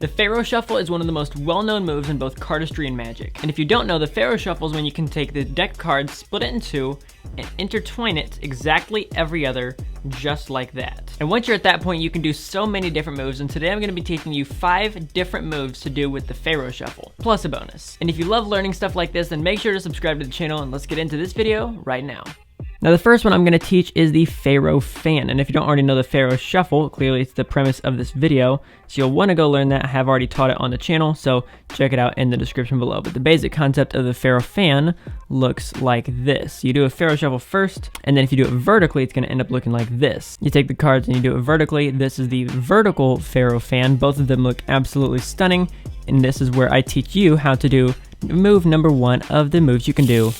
The Faro Shuffle is one of the most well-known moves in both cardistry and Magic. And if you don't know, the Faro Shuffle is when you can take the deck cards, split it in two, and intertwine it exactly every other, just like that. And once you're at that point, you can do so many different moves, and today I'm going to be teaching you 5 different moves to do with the Faro Shuffle, plus a bonus. And if you love learning stuff like this, then make sure to subscribe to the channel, and let's get into this video right now. Now the first one I'm going to teach is the Faro Fan, and if you don't already know the Faro Shuffle, clearly it's the premise of this video, so you'll want to go learn that. I have already taught it on the channel, so check it out in the description below. But the basic concept of the Faro Fan looks like this. You do a Faro Shuffle first, and then if you do it vertically, it's going to end up looking like this. You take the cards and you do it vertically. This is the vertical Faro Fan. Both of them look absolutely stunning, and this is where I teach you how to do move number 1 of the moves you can do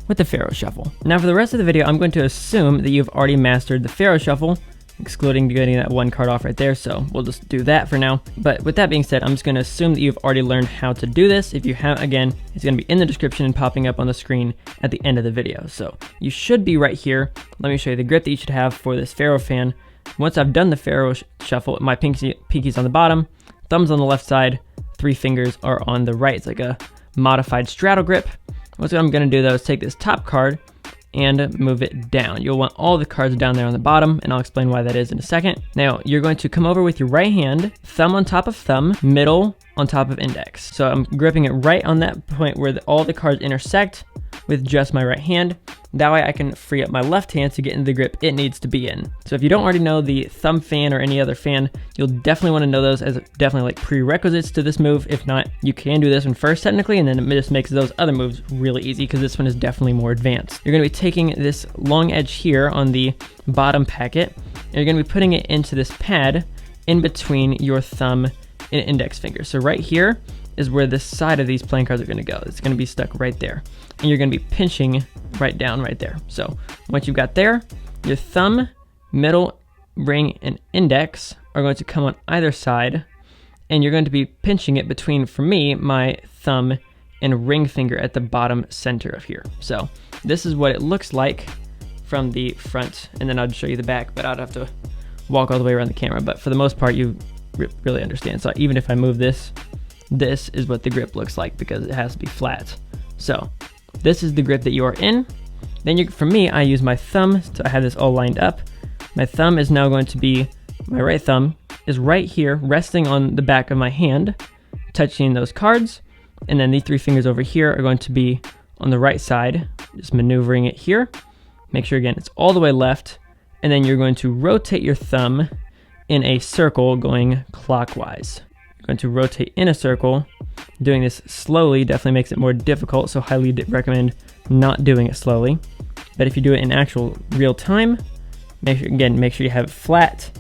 with the Faro Shuffle. Now for the rest of the video, I'm going to assume that you've already mastered the Faro Shuffle, excluding getting that one card off right there, so we'll just do that for now. But with that being said, I'm just going to assume that you've already learned how to do this. If you have, again, it's going to be in the description and popping up on the screen at the end of the video. So you should be right here. Let me show you the grip that you should have for this Faro Fan. Once I've done the Faro Shuffle, my pinky's on the bottom, thumbs on the left side, 3 fingers are on the right. It's like a modified straddle grip. What I'm going to do though is take this top card and move it down. You'll want all the cards down there on the bottom, and I'll explain why that is in a second. Now, you're going to come over with your right hand, thumb on top of thumb, middle on top of index. So I'm gripping it right on that point where all the cards intersect with just my right hand. That way I can free up my left hand to get into the grip it needs to be in. So if you don't already know the thumb fan or any other fan, you'll definitely want to know those as definitely like prerequisites to this move. If not, you can do this one first technically, and then it just makes those other moves really easy because this one is definitely more advanced. You're going to be taking this long edge here on the bottom packet, and you're going to be putting it into this pad in between your thumb and index finger. So right here is where the side of these playing cards are going to go. It's going to be stuck right there, and you're going to be pinching right down right there. So once you've got there, your thumb, middle, ring, and index are going to come on either side, and you're going to be pinching it between, for me, my thumb and ring finger at the bottom center of here. So this is what it looks like from the front, and then I'll show you the back, but I'd have to walk all the way around the camera. But for the most part, you really understand. So even if I move this, this is what the grip looks like because it has to be flat. So this is the grip that you are in. Then for me, I use my thumb, so I have this all lined up. My thumb is now going to be, my right thumb is right here, resting on the back of my hand, touching those cards. And then these 3 fingers over here are going to be on the right side, just maneuvering it here. Make sure, again, it's all the way left. And then you're going to rotate your thumb in a circle going clockwise. You're going to rotate in a circle. Doing this slowly definitely makes it more difficult, so highly recommend not doing it slowly. But if you do it in actual real time, make sure you have it flat,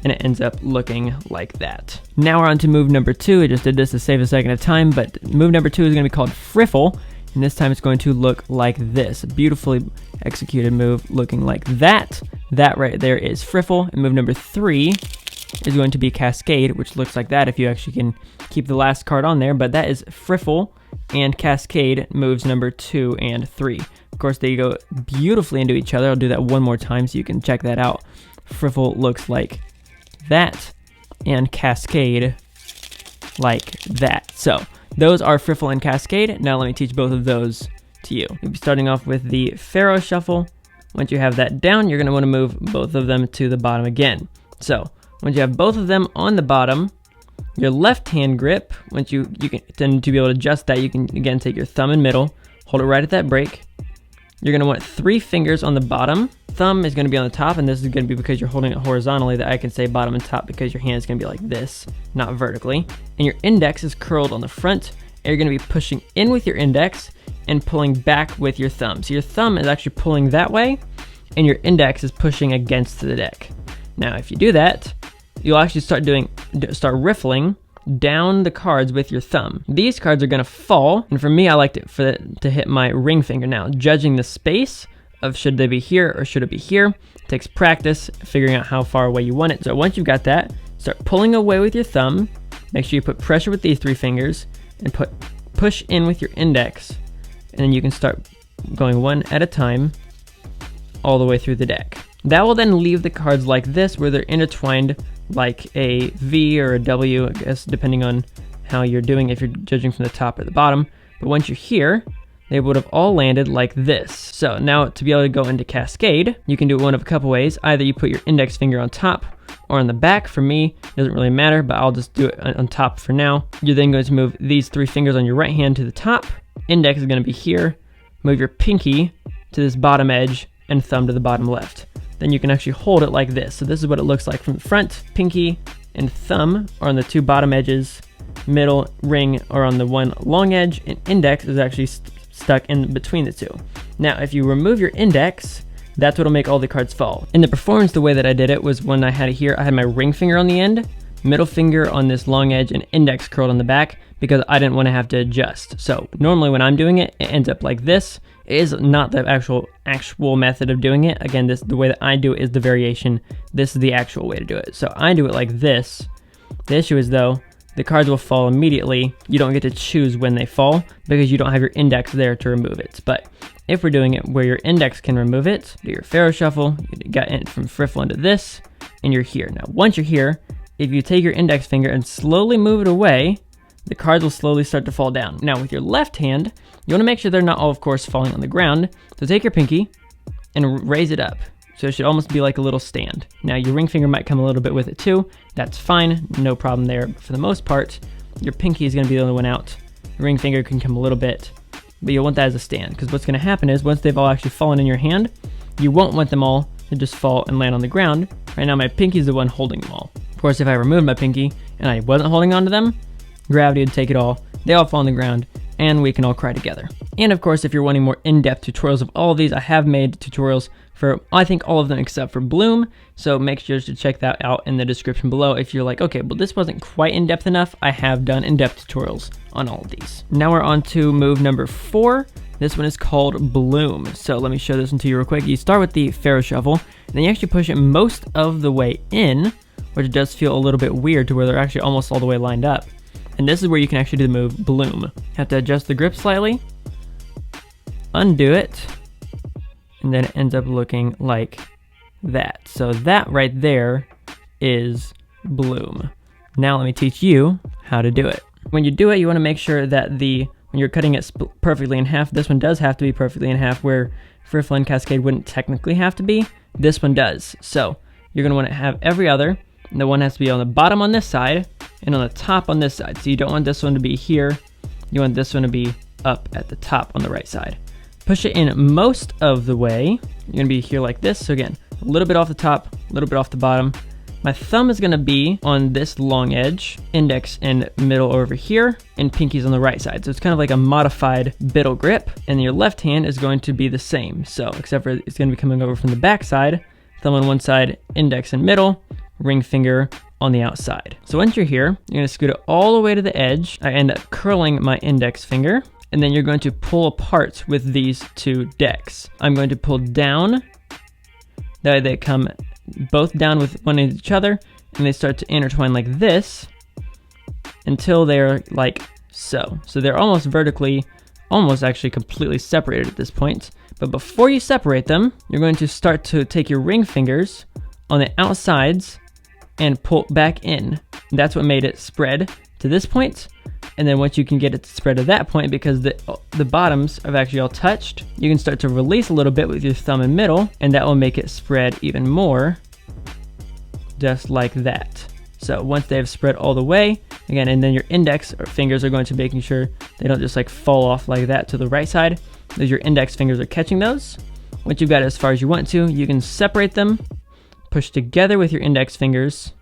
and it ends up looking like that. Now we're on to move number 2. I just did this to save a second of time, but move number 2 is going to be called Friffle, and this time it's going to look like this. A beautifully executed move looking like that. That right there is Friffle, and move number 3 is going to be Cascade, which looks like that if you actually can keep the last card on there, but that is Friffle and Cascade moves number 2 and 3. Of course, they go beautifully into each other. I'll do that one more time so you can check that out. Friffle looks like that, and Cascade like that. So those are Friffle and Cascade. Now let me teach both of those to you. You'll be starting off with the Faro Shuffle. Once you have that down, you're going to want to move both of them to the bottom again. So once you have both of them on the bottom, your left hand grip, once you can tend to be able to adjust that, you can again take your thumb and middle, hold it right at that break. You're going to want 3 fingers on the bottom. Thumb is going to be on the top, and this is going to be because you're holding it horizontally that I can say bottom and top because your hand is going to be like this, not vertically. And your index is curled on the front, and you're going to be pushing in with your index and pulling back with your thumb. So your thumb is actually pulling that way, and your index is pushing against the deck. Now, if you do that, you'll actually start riffling down the cards with your thumb. These cards are going to fall, and for me, I like to hit my ring finger. Now, judging the space of should they be here or should it be here, it takes practice figuring out how far away you want it. So once you've got that, start pulling away with your thumb. Make sure you put pressure with these 3 fingers and push in with your index, and then you can start going one at a time all the way through the deck. That will then leave the cards like this, where they're intertwined like a V or a W, I guess, depending on how you're doing, if you're judging from the top or the bottom. But once you're here, they would have all landed like this. So now to be able to go into Cascade, you can do it one of a couple ways. Either you put your index finger on top or on the back. For me, it doesn't really matter, but I'll just do it on top for now. You're then going to move these 3 fingers on your right hand to the top. Index is going to be here. Move your pinky to this bottom edge and thumb to the bottom left. Then you can actually hold it like this. So this is what it looks like from the front. Pinky and thumb are on the 2 bottom edges. Middle ring are on the 1 long edge, and index is actually stuck in between the 2. Now, if you remove your index, that's what'll make all the cards fall. In the performance, the way that I did it was when I had it here, I had my ring finger on the end, middle finger on this long edge, and index curled on the back because I didn't want to have to adjust. So normally when I'm doing it, it ends up like this. It is not the actual method of doing it. Again, the way that I do it is the variation. This is the actual way to do it. So I do it like this. The issue is though, the cards will fall immediately. You don't get to choose when they fall because you don't have your index there to remove it. But if we're doing it where your index can remove it, do your Faro shuffle, you got in from Friffle into this, and you're here. Now, once you're here, if you take your index finger and slowly move it away, the cards will slowly start to fall down. Now, with your left hand, you want to make sure they're not all, of course, falling on the ground. So take your pinky and raise it up. So it should almost be like a little stand. Now, your ring finger might come a little bit with it too. That's fine, no problem there. But for the most part, your pinky is going to be the only one out. Your ring finger can come a little bit, but you'll want that as a stand, because what's going to happen is once they've all actually fallen in your hand, you won't want them all to just fall and land on the ground. Right now, my pinky is the one holding them all. Of course, if I removed my pinky and I wasn't holding on to them, gravity would take it all. They all fall on the ground, and we can all cry together. And of course, if you're wanting more in-depth tutorials of all of these, I have made tutorials for, I think, all of them except for Bloom, so make sure to check that out in the description below. If you're like, okay, well this wasn't quite in-depth enough, I have done in-depth tutorials on all of these. Now we're on to move number 4. This one is called Bloom. So let me show this one to you real quick. You start with the Faro shuffle, and then you actually push it most of the way in, which does feel a little bit weird to where they're actually almost all the way lined up. And this is where you can actually do the move Bloom. Have to adjust the grip slightly, undo it, and then it ends up looking like that. So that right there is Bloom. Now let me teach you how to do it. When you do it, you want to make sure that when you're cutting it perfectly in half, this one does have to be perfectly in half, where Friffle and Cascade wouldn't technically have to be. This one does. So you're going to want to have every other. The one has to be on the bottom on this side and on the top on this side. So you don't want this one to be here. You want this one to be up at the top on the right side. Push it in most of the way. You're going to be here like this. So again, a little bit off the top, a little bit off the bottom. My thumb is going to be on this long edge, index and middle over here, and pinky's on the right side. So it's kind of like a modified biddle grip, and your left hand is going to be the same. So except for it's going to be coming over from the back side, thumb on one side, index and middle, ring finger on the outside. So once you're here, you're going to scoot it all the way to the edge. I end up curling my index finger, and then you're going to pull apart with these 2 decks. I'm going to pull down, that way they come both down with one of each other, and they start to intertwine like this until they're like so. So they're almost vertically, almost actually completely separated at this point. But before you separate them, you're going to start to take your ring fingers on the outsides and pull back in. That's what made it spread to this point. And then once you can get it to spread to that point, because the bottoms have actually all touched, you can start to release a little bit with your thumb and middle, and that will make it spread even more, just like that. So once they have spread all the way, again, and then your index or fingers are going to making sure they don't just like fall off like that to the right side, as your index fingers are catching those. Once you've got it as far as you want to, you can separate them, push together with your index fingers,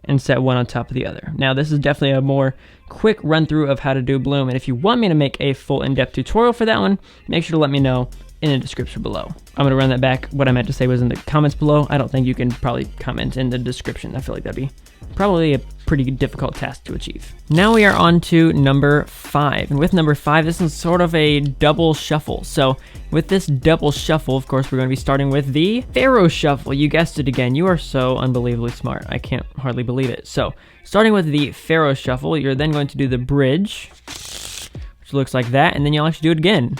and set one on top of the other. Now this is definitely a more quick run through of how to do Bloom, and if you want me to make a full in-depth tutorial for that one, make sure to let me know in the description below. I'm gonna run that back. What I meant to say was in the comments below. I don't think you can probably comment in the description. I feel like that'd be probably a pretty difficult task to achieve. Now we are on to number 5, and with number 5, this is sort of a double shuffle. So with this double shuffle, of course, we're going to be starting with the Faro shuffle. You guessed it again. You are so unbelievably smart. I can't hardly believe it. So starting with the Faro shuffle, you're then going to do the bridge, which looks like that, and then you'll actually do it again.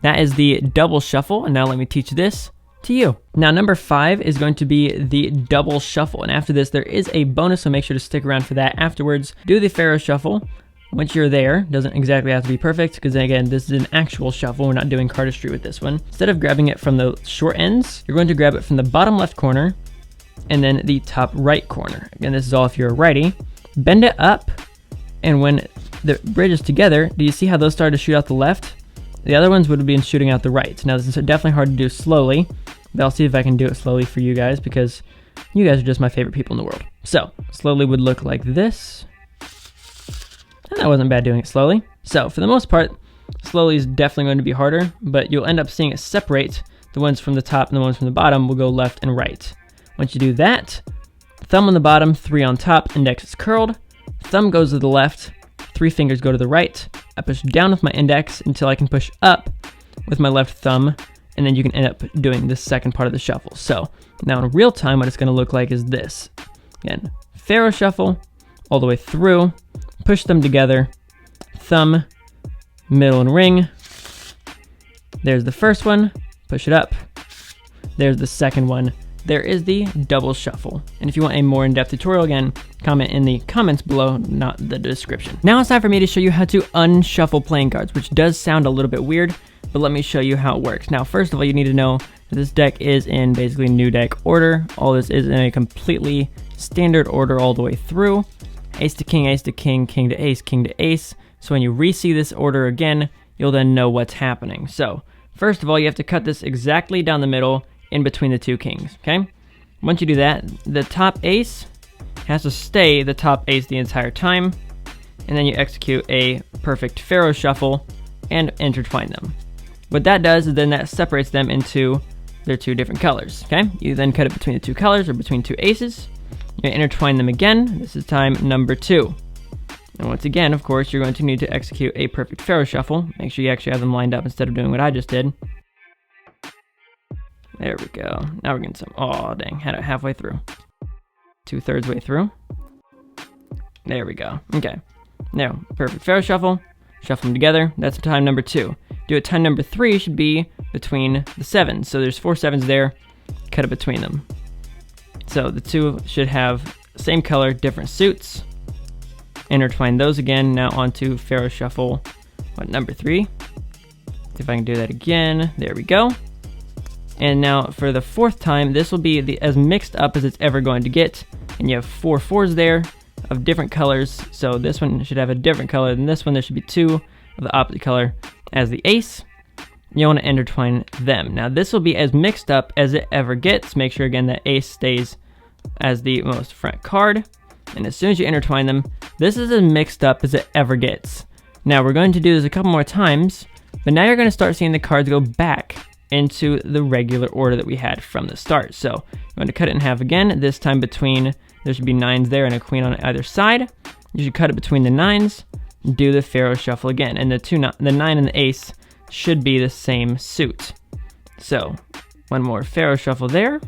That is the double shuffle, and now let me teach this to you. Now, number 5 is going to be the double shuffle. And after this, there is a bonus, so make sure to stick around for that afterwards. Do the Faro shuffle. Once you're there, doesn't exactly have to be perfect, because again, this is an actual shuffle. We're not doing cardistry with this one. Instead of grabbing it from the short ends, you're going to grab it from the bottom left corner and then the top right corner. Again, this is all if you're a righty. Bend it up, and when the bridge is together, do you see how those start to shoot out the left? The other ones would have been shooting out the right. Now, this is definitely hard to do slowly, but I'll see if I can do it slowly for you guys, because you guys are just my favorite people in the world. So, slowly would look like this. And that wasn't bad doing it slowly. So, for the most part, slowly is definitely going to be harder, but you'll end up seeing it separate. The ones from the top and the ones from the bottom will go left and right. Once you do that, thumb on the bottom, 3 on top, index is curled. Thumb goes to the left, 3 fingers go to the right. I push down with my index until I can push up with my left thumb, and then you can end up doing the second part of the shuffle. So now in real time, what it's going to look like is this. Again, Faro shuffle all the way through, push them together, thumb, middle, and ring. There's the first one, push it up. There's the second one. There is the double shuffle. And if you want a more in-depth tutorial, again, comment in the comments below, not the description. Now it's time for me to show you how to unshuffle playing cards, which does sound a little bit weird, but let me show you how it works. Now, first of all, you need to know that this deck is in basically new deck order. All this is in a completely standard order all the way through. Ace to king, king to ace, king to ace. So when you re-see this order again, you'll then know what's happening. So first of all, you have to cut this exactly down the middle in between the 2 kings, okay? Once you do that, the top ace has to stay the top ace the entire time, and then you execute a perfect Faro shuffle and intertwine them. What that does is then that separates them into their 2 different colors, okay? You then cut it between the 2 colors or between 2 aces. You intertwine them again. This is time number 2. And once again, of course, you're going to need to execute a perfect Faro shuffle. Make sure you actually have them lined up instead of doing what I just did. There we go. Now we're getting some. Oh, dang. Had it halfway through. 2/3 way through. There we go. Okay. Now, perfect Faro shuffle. Shuffle them together. That's time number 2. Do it time number 3 should be between the 7s. So there's 4 7s there. Cut it between them. So the 2 should have same color, different suits. Intertwine those again. Now onto Faro shuffle. What, number 3? See if I can do that again. There we go. And now for the 4th time, this will be as mixed up as it's ever going to get. And you have 4 4s there of different colors. So this one should have a different color than this one. There should be 2 of the opposite color as the ace. You want to intertwine them. Now this will be as mixed up as it ever gets. Make sure again that ace stays as the most front card. And as soon as you intertwine them, this is as mixed up as it ever gets. Now we're going to do this a couple more times, but now you're going to start seeing the cards go back into the regular order that we had from the start. So I'm going to cut it in half again. This time between, there should be 9s there and a queen on either side. You should cut it between the 9s, do the Faro shuffle again. And the 9 and the ace should be the same suit. So one more Faro shuffle there.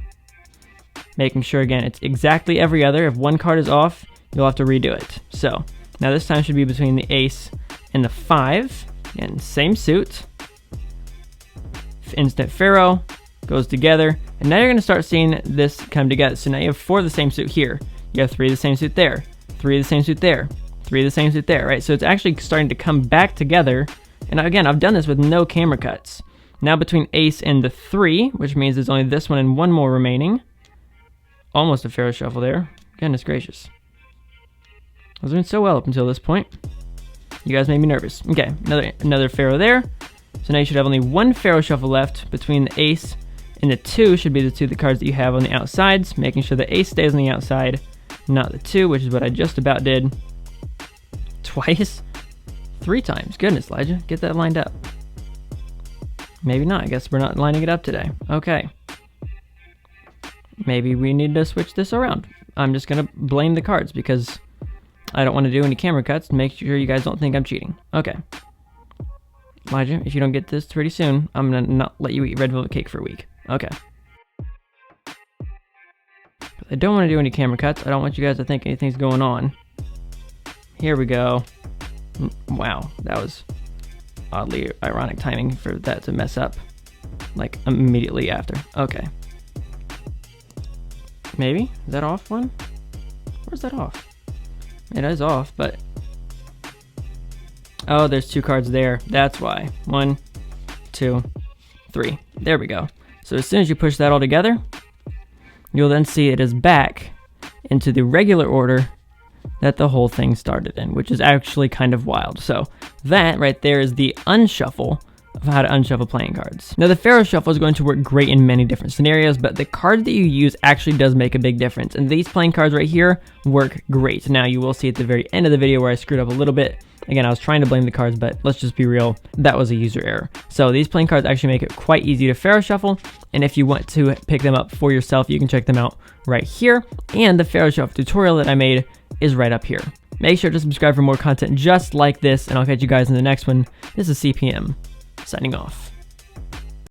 Making sure again, it's exactly every other. If one card is off, you'll have to redo it. So now this time should be between the ace and the 5. And same suit. Instant Faro goes together, and now you're going to start seeing this come together. So now you have 4 of the same suit here, you have 3 of the same suit there, 3 of the same suit there, 3 of the same suit there, right? So it's actually starting to come back together. And again, I've done this with no camera cuts. Now between ace and the 3, which means there's only this one and 1 more remaining. Almost a Faro shuffle there. Goodness gracious, I was doing so well up until this point. You guys made me nervous. Okay, another Faro there. So now you should have only 1 Faro shuffle left between the ace and the 2 should be the 2 the cards that you have on the outsides, making sure the ace stays on the outside, not the 2, which is what I just about did. Twice? 3 times. Goodness, Elijah, get that lined up. Maybe not. I guess we're not lining it up today. Okay. Maybe we need to switch this around. I'm just going to blame the cards because I don't want to do any camera cuts to make sure you guys don't think I'm cheating. Okay. Elijah, if you don't get this pretty soon, I'm going to not let you eat red velvet cake for a week. Okay. I don't want to do any camera cuts. I don't want you guys to think anything's going on. Here we go. Wow, that was oddly ironic timing for that to mess up. like immediately after. Okay. Maybe? Is that off one? Where's that off? It is off, but... Oh, there's 2 cards there. That's why. 1, 2, 3. There we go. So as soon as you push that all together, you'll then see it is back into the regular order that the whole thing started in, which is actually kind of wild. So that right there is the unshuffle of how to unshuffle playing cards. Now the Faro Shuffle is going to work great in many different scenarios, but the card that you use actually does make a big difference, and these playing cards right here work great. Now you will see at the very end of the video where I screwed up a little bit. Again, I was trying to blame the cards, but let's just be real, that was a user error. So these playing cards actually make it quite easy to Faro Shuffle, and if you want to pick them up for yourself, you can check them out right here, and the Faro Shuffle tutorial that I made is right up here. Make sure to subscribe for more content just like this, and I'll catch you guys in the next one. This is CPM, signing off.